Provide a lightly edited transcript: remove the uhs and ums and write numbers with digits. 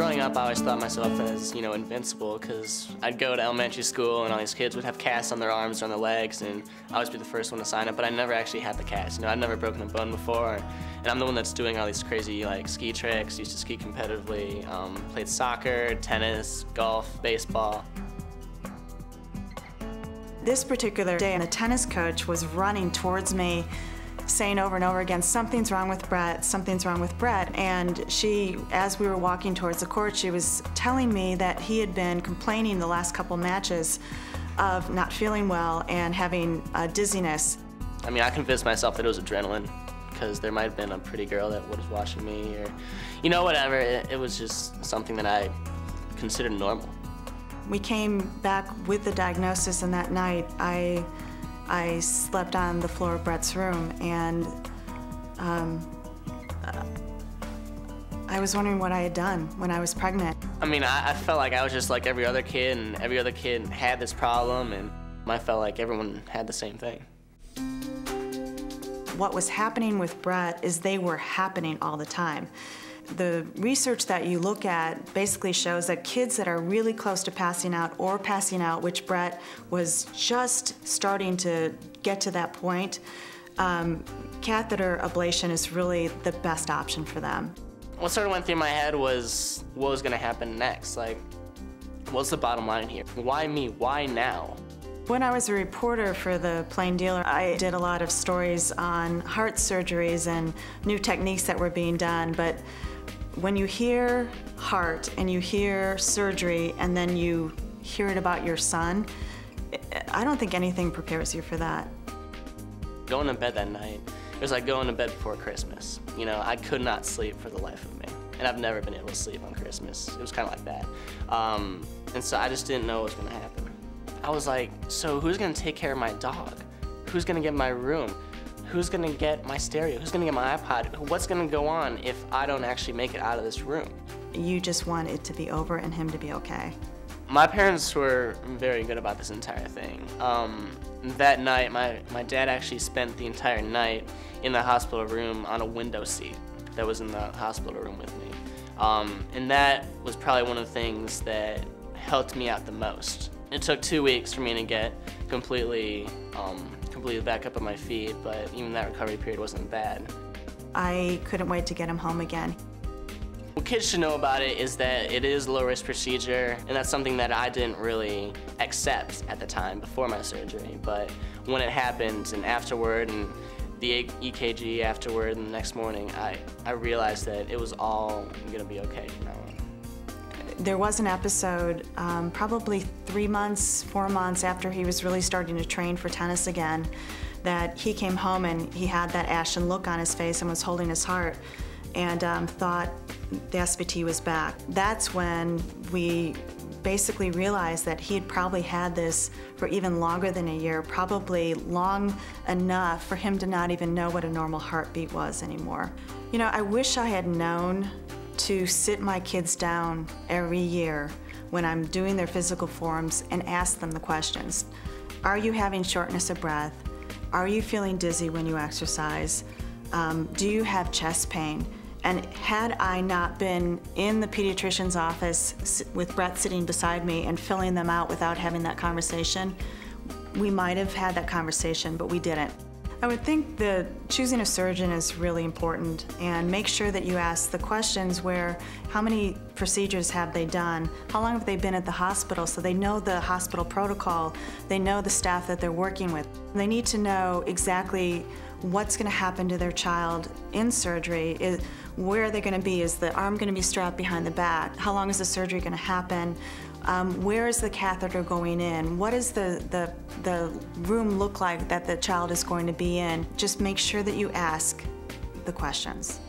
Growing up, I always thought myself as, invincible, because I'd go to elementary school and all these kids would have casts on their arms or on their legs, and I'd always be the first one to sign up, but I never actually had the cast. I'd never broken a bone before, and I'm the one that's doing all these crazy, ski tricks, used to ski competitively, played soccer, tennis, golf, baseball. This particular day, the tennis coach was running towards me, saying over and over again, something's wrong with Bret, something's wrong with Bret. And she, as we were walking towards the court, she was telling me that he had been complaining the last couple matches of not feeling well and having dizziness. I convinced myself that it was adrenaline, because there might have been a pretty girl that was watching me, or, whatever. It was just something that I considered normal. We came back with the diagnosis, and that night I slept on the floor of Bret's room, and I was wondering what I had done when I was pregnant. I felt like I was just like every other kid, and every other kid had this problem, and I felt like everyone had the same thing. What was happening with Bret is they were happening all the time. The research that you look at basically shows that kids that are really close to passing out or passing out, which Bret was just starting to get to that point, catheter ablation is really the best option for them. What sort of went through my head was what was going to happen next. What's the bottom line here? Why me? Why now? When I was a reporter for the Plain Dealer, I did a lot of stories on heart surgeries and new techniques that were being done, but when you hear heart and you hear surgery and then you hear it about your son, I don't think anything prepares you for that. Going to bed that night, it was like going to bed before Christmas. I could not sleep for the life of me, and I've never been able to sleep on Christmas. It was kind of like that. And so I just didn't know what was going to happen. I was like, so who's going to take care of my dog? Who's going to get my room? Who's going to get my stereo? Who's going to get my iPod? What's going to go on if I don't actually make it out of this room? You just want it to be over and him to be okay. My parents were very good about this entire thing. That night, my dad actually spent the entire night in the hospital room on a window seat that was in the hospital room with me. And that was probably one of the things that helped me out the most. It took 2 weeks for me to get completely back up on my feet, but even that recovery period wasn't bad. I couldn't wait to get him home again. What kids should know about it is that it is a low-risk procedure, and that's something that I didn't really accept at the time before my surgery. But when it happened and afterward, and the EKG afterward and the next morning, I realized that it was all gonna be okay from now on. There was an episode probably 3 months, 4 months after he was really starting to train for tennis again, that he came home and he had that ashen look on his face and was holding his heart and thought the SVT was back. That's when we basically realized that he had probably had this for even longer than a year, probably long enough for him to not even know what a normal heartbeat was anymore. I wish I had known to sit my kids down every year when I'm doing their physical forms and ask them the questions. Are you having shortness of breath? Are you feeling dizzy when you exercise? Do you have chest pain? And had I not been in the pediatrician's office with Bret sitting beside me and filling them out without having that conversation, we might have had that conversation, but we didn't. I would think that choosing a surgeon is really important, and make sure that you ask the questions where, how many procedures have they done? How long have they been at the hospital, so they know the hospital protocol, they know the staff that they're working with. They need to know exactly what's going to happen to their child in surgery. Where are they going to be? Is the arm going to be strapped behind the back? How long is the surgery going to happen? Where is the catheter going in? What does the room look like that the child is going to be in? Just make sure that you ask the questions.